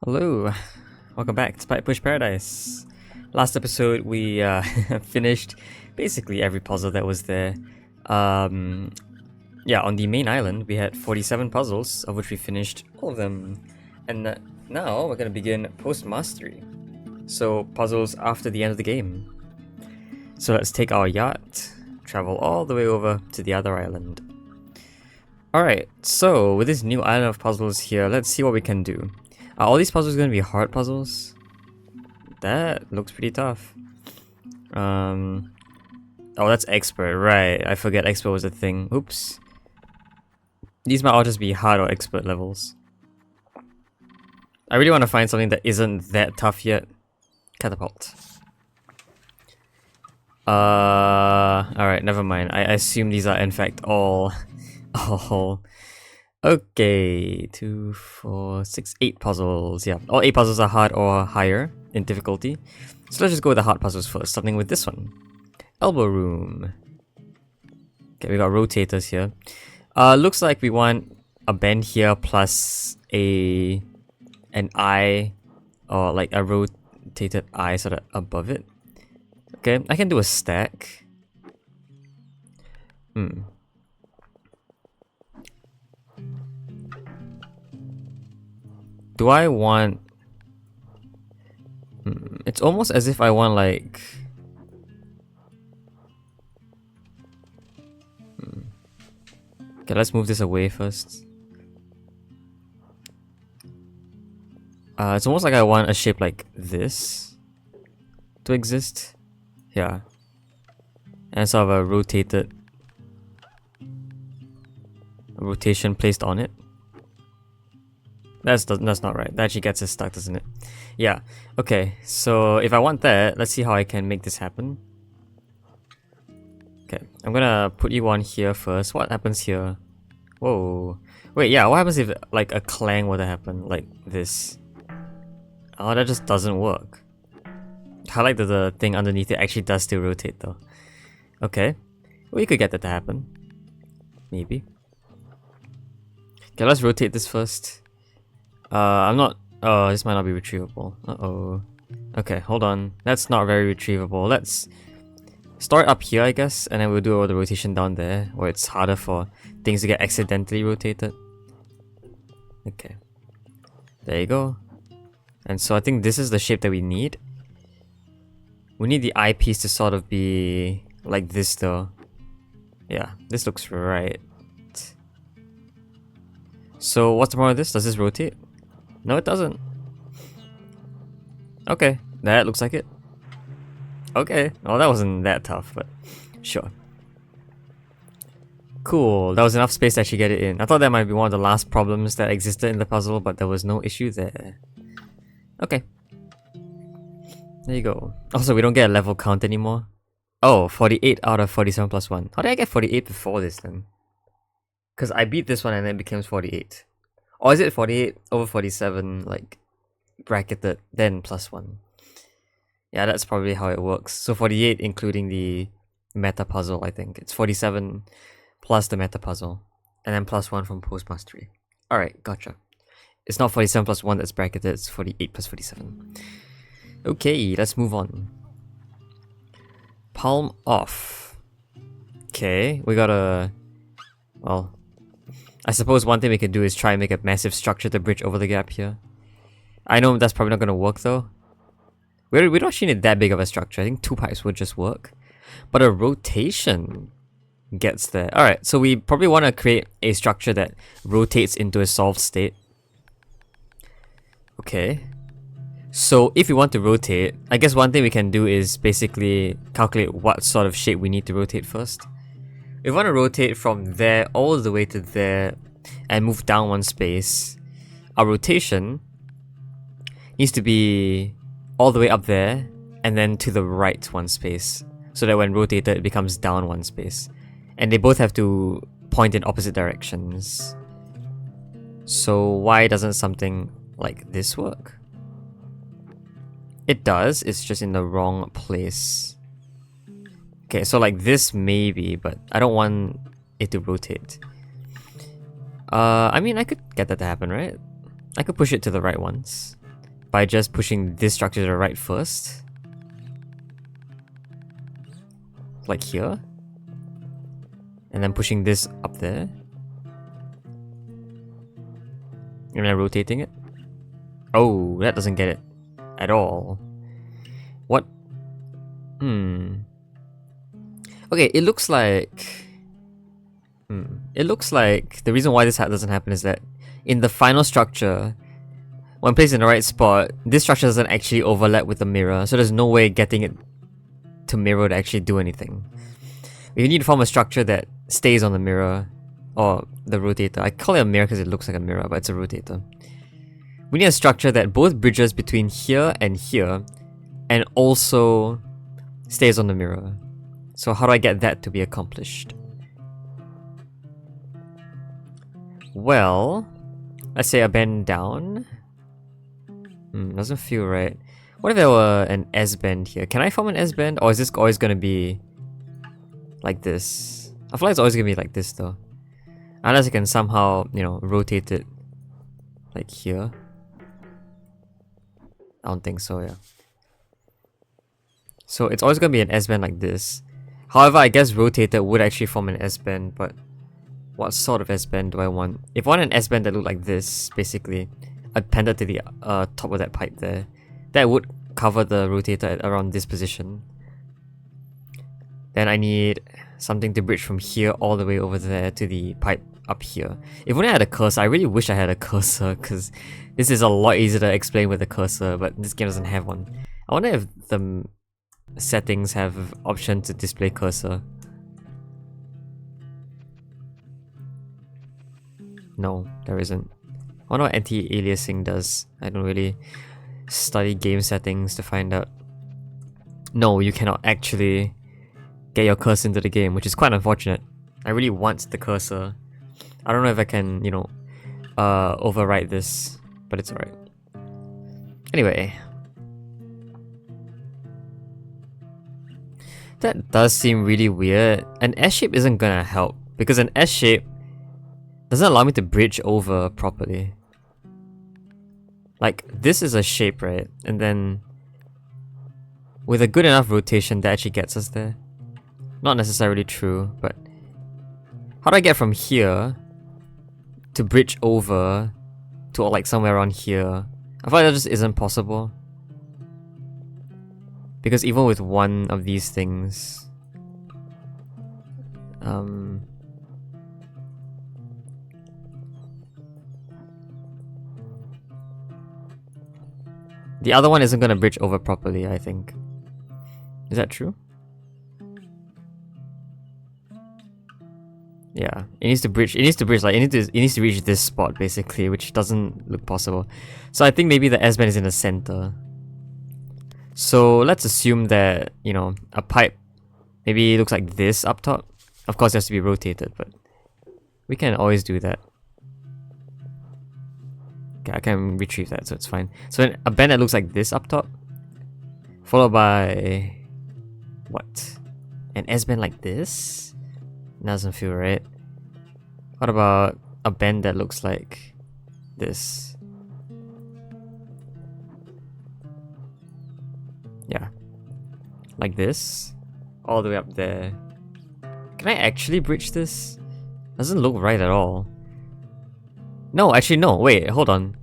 Hello, welcome back to Pipe Push Paradise. Last episode we finished basically every puzzle that was there. Yeah, on the main island we had 47 puzzles, of which we finished all of them. And now we're gonna begin post-mastery. So puzzles after the end of the game. So let's take our yacht, travel all the way over to the other island. Alright, so with this new island of puzzles here, let's see what we can do. Are all these puzzles going to be hard puzzles? That looks pretty tough. Oh, that's expert, right. I forget expert was a thing. Oops. These might all just be hard or expert levels. I really want to find something that isn't that tough yet. Catapult. Alright, never mind. I assume these are in fact all... all... Okay, 2, 4, 6, 8 puzzles. Yeah, all 8 puzzles are hard or higher in difficulty. So let's just go with the hard puzzles first, starting with this one. Elbow room. Okay, we got rotators here. Looks like we want a bend here plus an eye, or like a rotated eye sort of above it. Okay, I can do a stack. Do I want... It's almost as if I want like... Okay, let's move this away first. It's almost like I want a shape like this to exist. Yeah. And sort of a rotation placed on it. That's not right. That actually gets us stuck, doesn't it? Yeah. Okay, so if I want that, let's see how I can make this happen. Okay, I'm gonna put you on here first. What happens here? Whoa. Wait, yeah, what happens if like a clang were to happen? Like this. Oh, that just doesn't work. I like that the thing underneath it actually does still rotate though. Okay. We could get that to happen. Maybe. Okay, let's rotate this first. I'm not... Oh, this might not be retrievable. Uh-oh. Okay, hold on. That's not very retrievable. Let's start up here, I guess, and then we'll do all the rotation down there, where it's harder for things to get accidentally rotated. Okay. There you go. And so I think this is the shape that we need. We need the eyepiece to sort of be like this, though. Yeah, this looks right. So what's the point of this? Does this rotate? No, it doesn't. Okay, that looks like it. Okay, well that wasn't that tough, but sure. Cool, that was enough space to actually get it in. I thought that might be one of the last problems that existed in the puzzle, but there was no issue there. Okay. There you go. Also, we don't get a level count anymore. Oh, 48 out of 47 plus 1. How did I get 48 before this then? Because I beat this one and then it becomes 48. Or is it 48 over 47, like, bracketed, then plus 1? Yeah, that's probably how it works. So 48 including the meta puzzle, I think. It's 47 plus the meta puzzle, and then plus 1 from post mastery. Alright, gotcha. It's not 47 plus 1 that's bracketed, it's 48 plus 47. Okay, let's move on. Palm off. Okay, we gotta... Well... I suppose one thing we can do is try and make a massive structure to bridge over the gap here. I know that's probably not going to work though. We don't actually need that big of a structure. I think 2 pipes would just work. But a rotation gets there. Alright, so we probably want to create a structure that rotates into a solved state. Okay. So if we want to rotate, I guess one thing we can do is basically calculate what sort of shape we need to rotate first. If we want to rotate from there all the way to there and move down 1 space, our rotation needs to be all the way up there and then to the right 1 space, so that when rotated it becomes down 1 space. And they both have to point in opposite directions. So why doesn't something like this work? It does, it's just in the wrong place. Okay, so like this maybe, but I don't want it to rotate. I mean, I could get that to happen, right? I could push it to the right once. by just pushing this structure to the right first. Like here. And then pushing this up there. And then rotating it. Oh, that doesn't get it at all. What? Okay, it looks like... It looks like the reason why this doesn't happen is that in the final structure, when placed in the right spot, this structure doesn't actually overlap with the mirror, so there's no way getting it to mirror to actually do anything. You need to form a structure that stays on the mirror, or the rotator. I call it a mirror because it looks like a mirror, but it's a rotator. We need a structure that both bridges between here, and also stays on the mirror. So how do I get that to be accomplished? Well, let's say I bend down. Doesn't feel right. What if there were an S-bend here? Can I form an S-bend, or is this always gonna be like this? I feel like it's always gonna be like this though. Unless I can somehow, you know, rotate it like here. I don't think so, yeah. So it's always gonna be an S-bend like this. However, I guess rotated would actually form an S-bend, but what sort of S-bend do I want? If I want an S-bend that looked like this, basically, appended to the top of that pipe there, that would cover the rotator at around this position. Then I need something to bridge from here all the way over there to the pipe up here. If only I had a cursor. I really wish I had a cursor, because this is a lot easier to explain with a cursor, but this game doesn't have one. I wonder if the settings have option to display cursor. No, there isn't. I wonder what anti-aliasing does. I don't really study game settings to find out. No, you cannot actually get your cursor into the game, which is quite unfortunate. I really want the cursor. I don't know if I can, you know, overwrite this, but it's alright. Anyway. That does seem really weird. An S-shape isn't gonna help, because an S-shape doesn't allow me to bridge over properly. Like, this is a shape, right? And then with a good enough rotation, that actually gets us there. Not necessarily true, but how do I get from here to bridge over to like somewhere around here? I feel like that just isn't possible. Because even with one of these things, the other one isn't gonna bridge over properly, I think. Is that true? Yeah, it needs to bridge. It needs to bridge. Like it needs to reach this spot basically, which doesn't look possible. So I think maybe the S-bend is in the center. So let's assume that, you know, a pipe maybe looks like this up top. Of course, it has to be rotated, but we can always do that. Okay, I can retrieve that, so it's fine. So a bend that looks like this up top, followed by what? An S-bend like this? Doesn't feel right. What about a bend that looks like this? Yeah. Like this. All the way up there. Can I actually bridge this? Doesn't look right at all. No, actually no. Wait, hold on.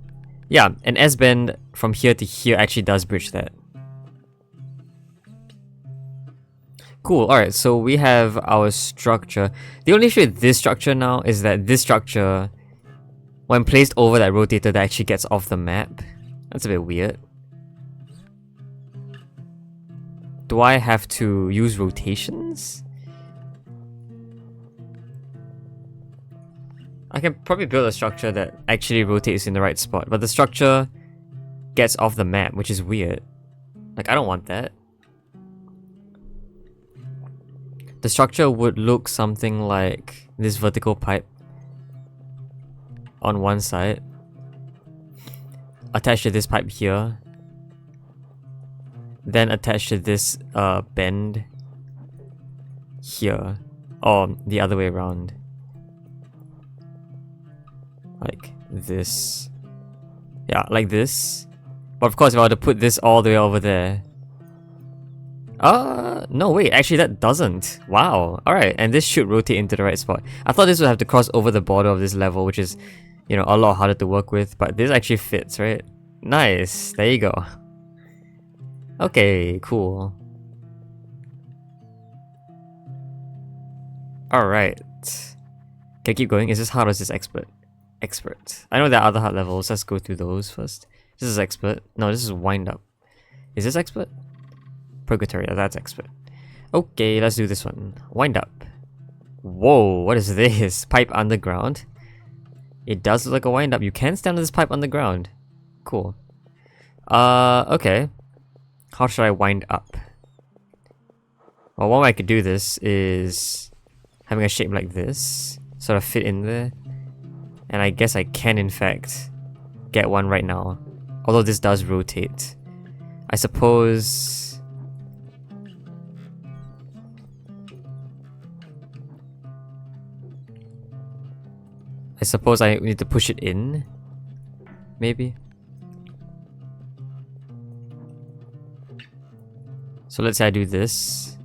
Yeah, an S-bend from here to here actually does bridge that. Cool, alright, so we have our structure. The only issue with this structure now is that this structure, when placed over that rotator, that actually gets off the map. That's a bit weird. Do I have to use rotations? I can probably build a structure that actually rotates in the right spot, but the structure gets off the map, which is weird. Like, I don't want that. The structure would look something like this vertical pipe on one side, attached to this pipe here, then attached to this bend here, or the other way around. Like this. Yeah, like this. But of course, if I were to put this all the way over there... no, wait, actually that doesn't. Wow, alright, and this should rotate into the right spot. I thought this would have to cross over the border of this level, which is, you know, a lot harder to work with, but this actually fits, right? Nice, there you go. Okay, cool. Alright. Can I keep going? Is this hard or is this expert? Expert. I know there are other hard levels, let's go through those first. This is expert. No, this is Windup. Is this expert? Purgatory, that's expert. Okay, let's do this one. Windup. Whoa, what is this? Pipe underground? It does look like a windup. You can stand on this pipe underground. Cool. Okay. How should I wind up? Well, one way I could do this is having a shape like this, sort of fit in there. And I guess I can, in fact, get one right now. Although this does rotate. I suppose... I need to push it in? Maybe? So let's say I do this.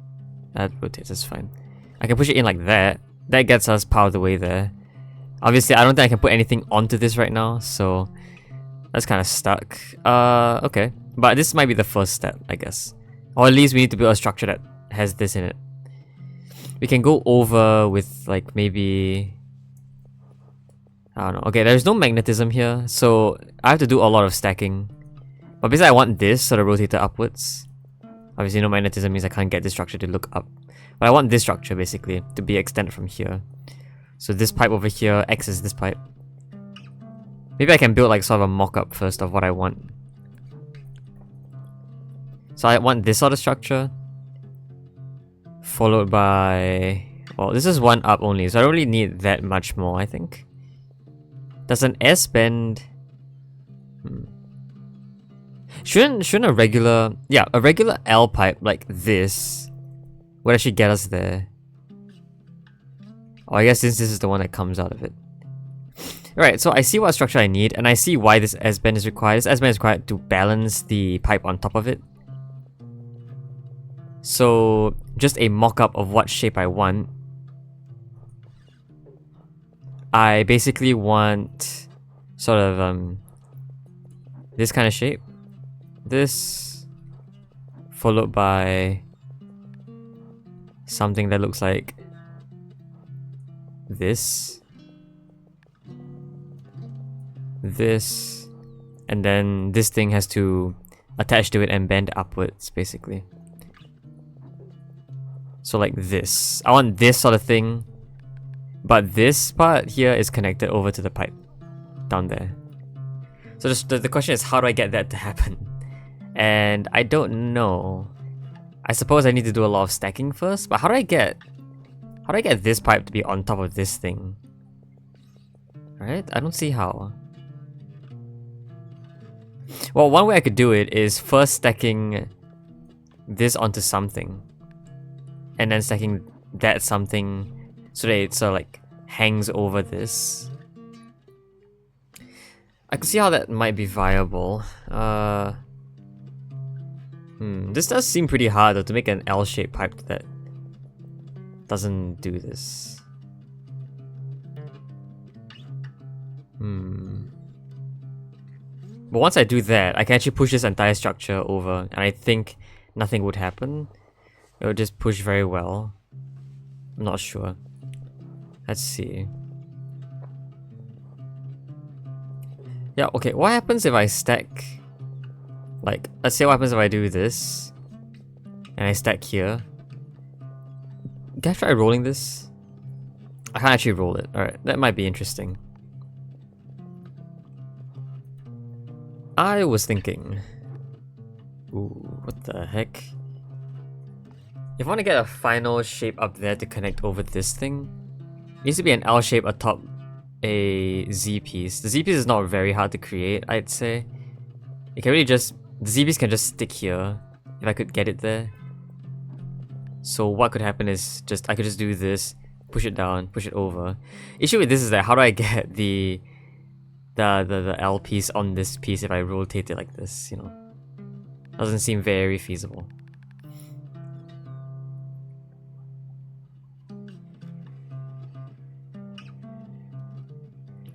That rotates, that's fine. I can push it in like that. That gets us part of the way there. Obviously, I don't think I can put anything onto this right now, so that's kind of stuck. Okay. But this might be the first step, I guess. Or at least we need to build a structure that has this in it. We can go over with, like, maybe... I don't know. Okay, there's no magnetism here, so I have to do a lot of stacking. But basically, I want this sort of rotated upwards. Obviously, no magnetism means I can't get this structure to look up. But I want this structure, basically, to be extended from here. So this pipe over here acts as this pipe. Maybe I can build like sort of a mock-up first of what I want. So I want this sort of structure. Followed by... Well, this is one up only, so I don't really need that much more, I think. Does an S bend... Shouldn't a regular... Yeah, a regular L pipe like this would actually get us there. Oh, I guess this is the one that comes out of it. Alright, so I see what structure I need, and I see why this S-bend is required. This S-bend is required to balance the pipe on top of it. So, just a mock-up of what shape I want. I basically want sort of this kind of shape. This followed by something that looks like this, and then this thing has to attach to it and bend upwards, basically. So like this. I want this sort of thing, but this part here is connected over to the pipe down there. So the question is, how do I get that to happen? And I don't know. I suppose I need to do a lot of stacking first, but how do I get this pipe to be on top of this thing? Right? I don't see how. Well, one way I could do it is first stacking this onto something, and then stacking that something so that it sort of like hangs over this. I can see how that might be viable. This does seem pretty hard though, to make an L-shaped pipe that doesn't do this. But once I do that, I can actually push this entire structure over, and I think nothing would happen. It would just push very well. I'm not sure. Let's see. Yeah, okay, what happens if I stack... Like, let's say what happens if I do this, and I stack here. Can I try rolling this? I can't actually roll it. Alright, that might be interesting. I was thinking... Ooh, what the heck? If I want to get a final shape up there to connect over this thing, it needs to be an L shape atop a Z piece. The Z piece is not very hard to create, I'd say. You can really just... The Z piece can just stick here, if I could get it there. So what could happen is just I could just do this, push it down, push it over. Issue with this is that how do I get the the L piece on this piece if I rotate it like this, you know. Doesn't seem very feasible.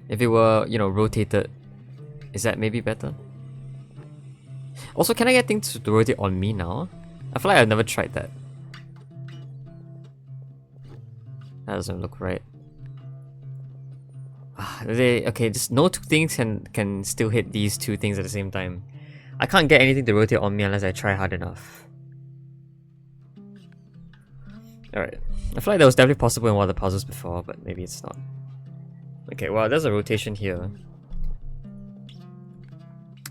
If it were, you know, rotated, is that maybe better? Also, can I get things to rotate on me now? I feel like I've never tried that. That doesn't look right. Okay, just no two things can still hit these two things at the same time. I can't get anything to rotate on me unless I try hard enough. Alright. I feel like that was definitely possible in one of the puzzles before, but maybe it's not. Okay, well, there's a rotation here.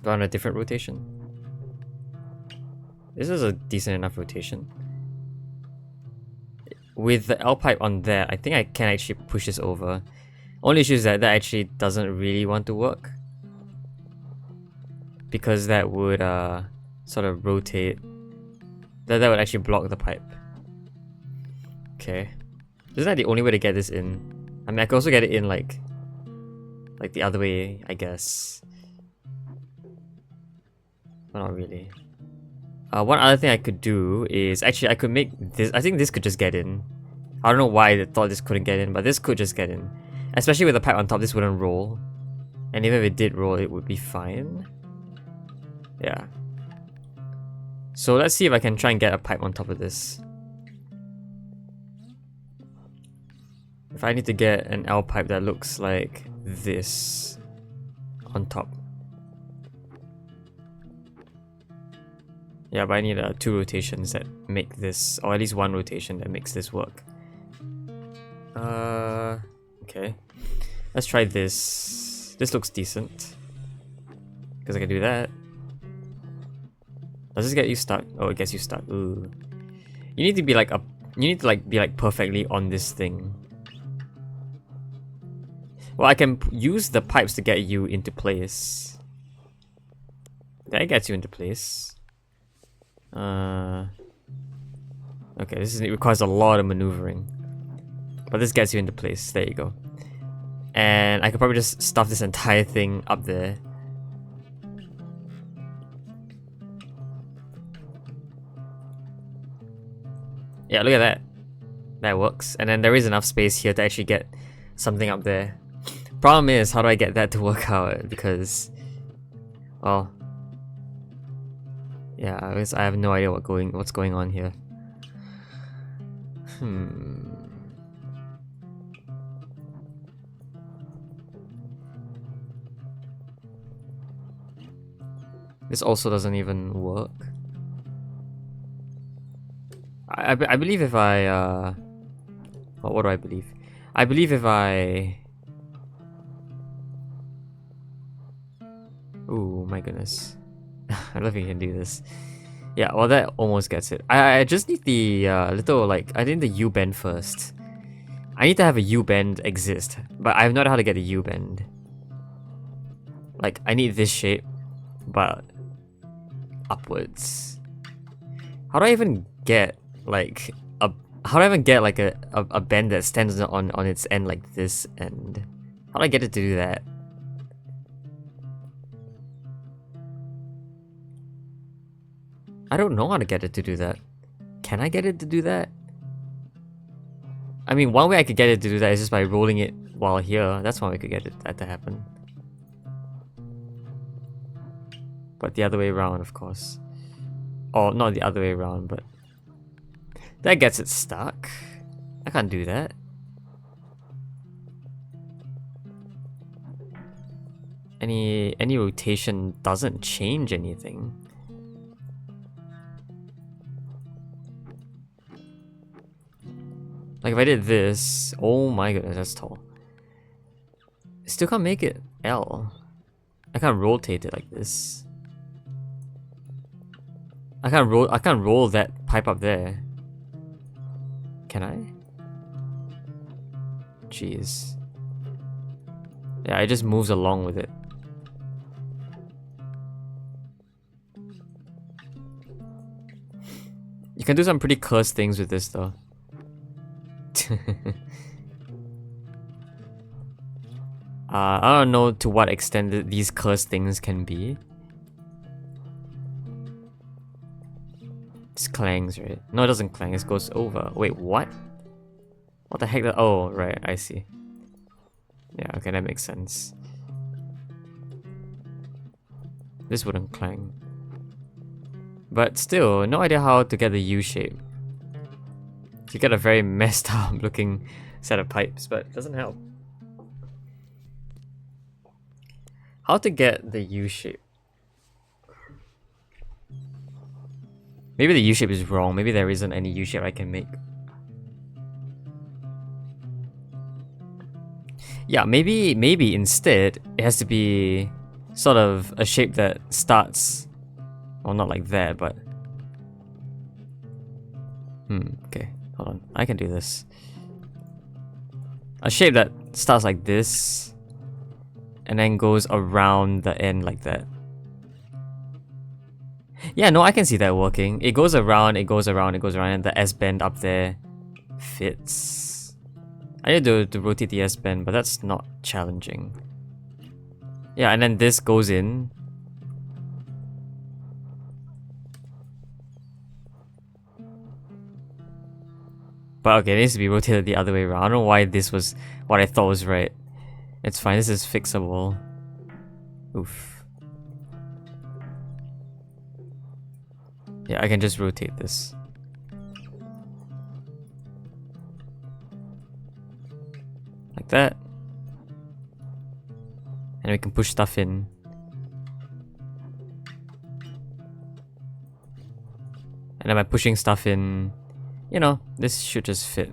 Do I want a different rotation? This is a decent enough rotation. With the L pipe on there, I think I can actually push this over. Only issue is that that actually doesn't really want to work. Because that would sort of rotate. That would actually block the pipe. Okay. Isn't that the only way to get this in? I mean, I could also get it in like the other way, I guess. But not really. One other thing I could do is actually I could make this. I think this could just get in. I don't know why I thought this couldn't get in, but this could just get in. Especially with the pipe on top, this wouldn't roll. And even if it did roll, it would be fine. Yeah. So let's see if I can try and get a pipe on top of this. If I need to get an L pipe that looks like this on top. Yeah, but I need 2 rotations that make this, or at least 1 rotation that makes this work. Okay. Let's try this. This looks decent. Because I can do that. Does this get you stuck? Oh, it gets you stuck. Ooh. You need to be like be like perfectly on this thing. Well, I can use the pipes to get you into place. That gets you into place. Okay, it requires a lot of maneuvering. But this gets you into place. There you go. And I could probably just stuff this entire thing up there. Yeah, look at that. That works. And then there is enough space here to actually get something up there. Problem is, how do I get that to work out? Because, well, yeah, I have no idea what's going on here. This also doesn't even work. I believe if I well, what do I believe? I believe if I... Ooh, my goodness. I don't know if you can do this. Yeah, well, that almost gets it. I just need the little, like, I think the U-bend first. I need to have a U-bend exist, but I have no idea how to get a U-bend. Like, I need this shape, but upwards. How do I even get, like, how do I even get, like, a bend that stands on its end like this end? How do I get it to do that? I don't know how to get it to do that. Can I get it to do that? I mean, one way I could get it to do that is just by rolling it while here. That's one way I could get that to happen. But the other way around, of course. Or not the other way around, but that gets it stuck. I can't do that. Any rotation doesn't change anything. Like if I did this, oh my goodness, that's tall. I still can't make it L. I can't rotate it like this. I can't roll that pipe up there. Can I? Jeez. Yeah, it just moves along with it. You can do some pretty cursed things with this though. I don't know to what extent these cursed things can be. This clangs, right? No, it doesn't clang, it goes over. Wait, what? What the heck? Oh, right, I see. Yeah, okay, that makes sense. This wouldn't clang. But still, no idea how to get the U shape. You get a very messed up looking set of pipes, but it doesn't help. How to get the U shape? Maybe the U shape is wrong. Maybe there isn't any U shape I can make. Yeah, maybe instead it has to be sort of a shape that starts, well, not like that, but okay, hold on, I can do this. A shape that starts like this and then goes around the end like that. Yeah, no, I can see that working. It goes around, it goes around, it goes around, and the S-bend up there fits. I need to rotate the S-bend, but that's not challenging. Yeah, and then this goes in. But okay, it needs to be rotated the other way around. I don't know why this was what I thought was right. It's fine, this is fixable. Oof. Yeah, I can just rotate this. Like that. And we can push stuff in. And then by pushing stuff in, you know, this should just fit.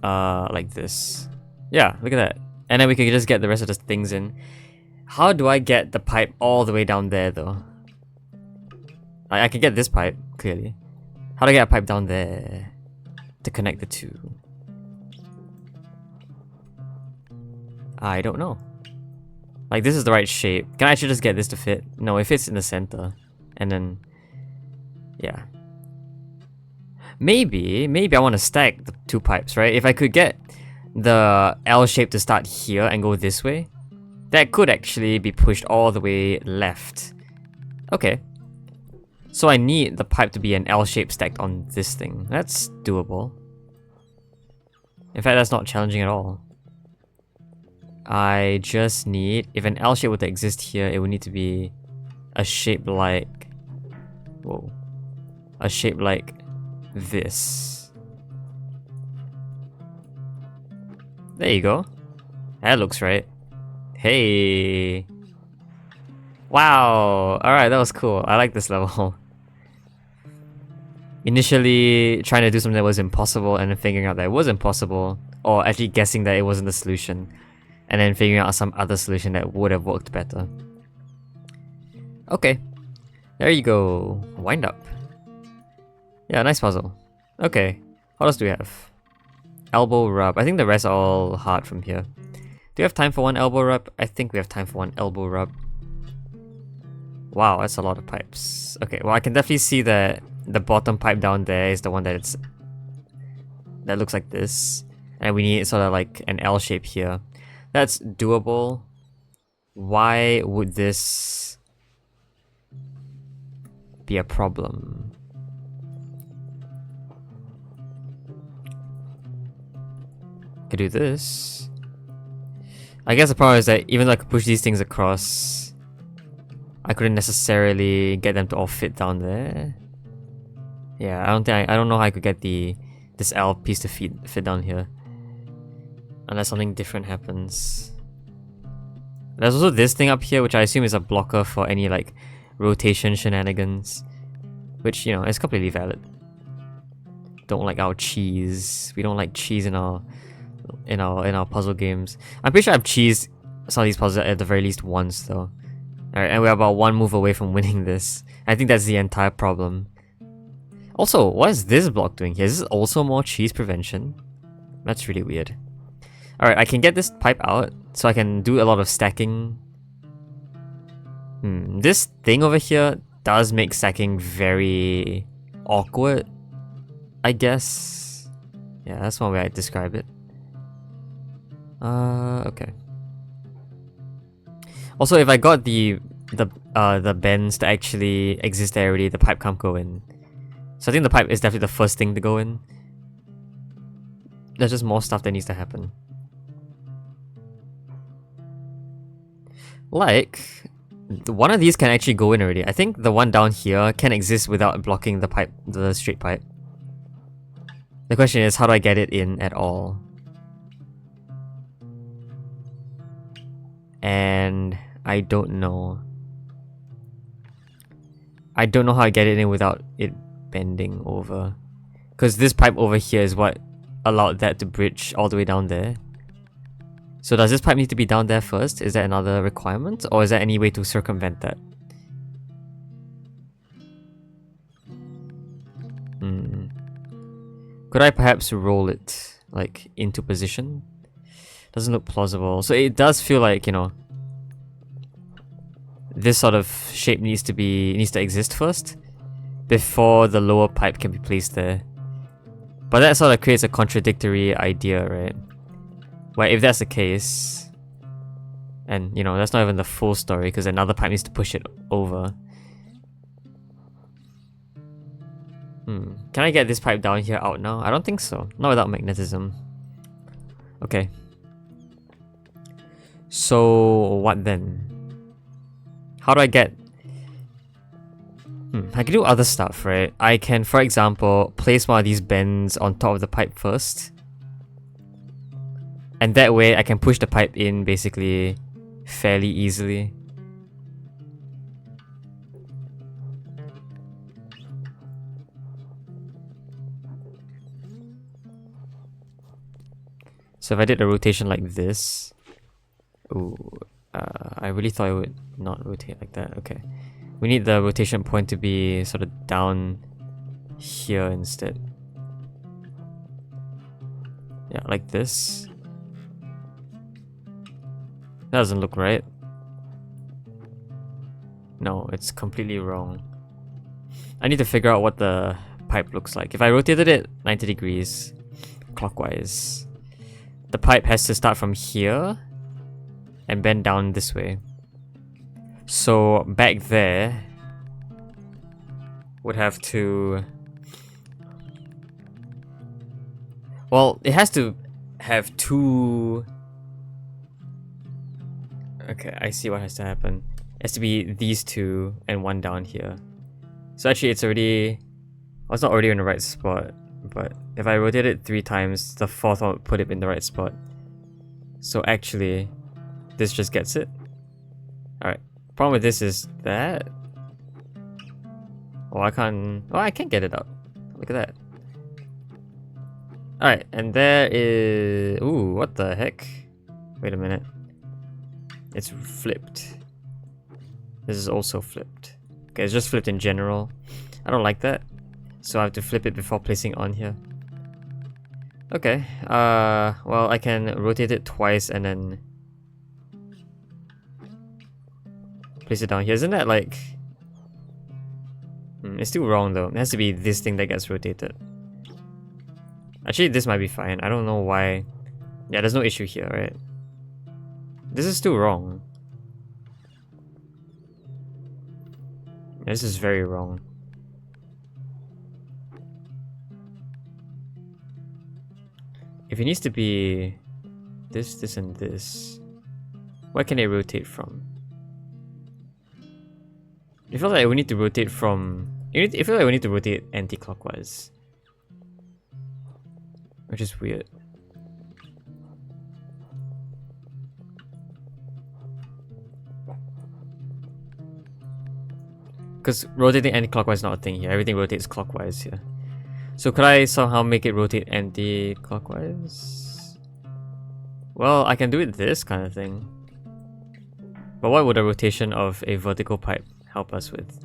Like this. Yeah, look at that. And then we can just get the rest of the things in. How do I get the pipe all the way down there though? I can get this pipe, clearly. How do I get a pipe down there to connect the two? I don't know. Like, this is the right shape. Can I actually just get this to fit? No, it fits in the center. And then, yeah. Maybe I want to stack the two pipes, right? If I could get the L shape to start here and go this way, that could actually be pushed all the way left. Okay. So I need the pipe to be an L shape stacked on this thing. That's doable. In fact, that's not challenging at all. I just need, if an L shape were to exist here, it would need to be a shape like, whoa, a shape like this. There you go. That looks right. Hey. Wow. Alright, that was cool. I like this level. Initially trying to do something that was impossible and then figuring out that it was impossible, or actually guessing that it wasn't the solution, and then figuring out some other solution that would have worked better. Okay. There you go. Windup. Yeah, nice puzzle. Okay. What else do we have? Elbow rub. I think the rest are all hard from here. Do we have time for one elbow rub? I think we have time for one elbow rub. Wow, that's a lot of pipes. Okay, well I can definitely see that the bottom pipe down there is the one that looks like this. And we need sort of like an L shape here. That's doable. Why would this be a problem? Could do this. I guess the problem is that even though I could push these things across, I couldn't necessarily get them to all fit down there. Yeah, I don't know how I could get this L piece to fit down here. Unless something different happens. There's also this thing up here, which I assume is a blocker for any like rotation shenanigans. Which, you know, is completely valid. Don't like our cheese. We don't like cheese in our puzzle games. I'm pretty sure I've cheesed some of these puzzles at the very least once though. Alright, and we're about one move away from winning this. I think that's the entire problem. Also, what is this block doing here? Is this also more cheese prevention? That's really weird. Alright, I can get this pipe out, so I can do a lot of stacking. This thing over here does make stacking very awkward, I guess. Yeah, that's one way I'd describe it. Okay. Also, if I got the bends that actually exist there already, the pipe can't go in. So I think the pipe is definitely the first thing to go in. There's just more stuff that needs to happen. Like, one of these can actually go in already. I think the one down here can exist without blocking the pipe, the straight pipe. The question is, how do I get it in at all? And I don't know. I don't know how I get it in without it bending over. Because this pipe over here is what allowed that to bridge all the way down there. So does this pipe need to be down there first? Is that another requirement? Or is there any way to circumvent that? Could I perhaps roll it, like, into position? Doesn't look plausible. So it does feel like, you know, this sort of shape needs to exist first before the lower pipe can be placed there. But that sort of creates a contradictory idea, right? Where if that's the case, and you know, that's not even the full story because another pipe needs to push it over. Can I get this pipe down here out now? I don't think so. Not without magnetism. Okay. So what then? How do I get... I can do other stuff, right? I can, for example, place one of these bends on top of the pipe first. And that way I can push the pipe in basically fairly easily. So if I did a rotation like this... Ooh, I really thought it would not rotate like that. Okay. We need the rotation point to be sort of down here instead. Yeah, like this. That doesn't look right. No, it's completely wrong. I need to figure out what the pipe looks like. If I rotated it 90 degrees clockwise, the pipe has to start from here and bend down this way. So back there would have to... Well, it has to have two... Okay, I see what has to happen. It has to be these two and one down here. So actually it's already... Well, it's not already in the right spot, but if I rotate it 3 times, the fourth one would put it in the right spot. So actually, this just gets it. Alright. Problem with this is that... Oh, I can't... Oh, I can't get it up. Look at that. Alright, and there is... Ooh, what the heck? Wait a minute. It's flipped. This is also flipped. Okay, it's just flipped in general. I don't like that. So I have to flip it before placing on here. Okay, well, I can rotate it twice and then place it down here. Isn't that like... it's still wrong though. It has to be this thing that gets rotated. Actually, this might be fine. I don't know why... Yeah, there's no issue here, right? This is still wrong. This is very wrong. If it needs to be this, this, and this, where can it rotate from? It feels like we need to rotate from... It feels like we need to rotate anti-clockwise. Which is weird. Because rotating anti-clockwise is not a thing here. Everything rotates clockwise here. So could I somehow make it rotate anti-clockwise? Well, I can do it this kind of thing. But what would a rotation of a vertical pipe help us with?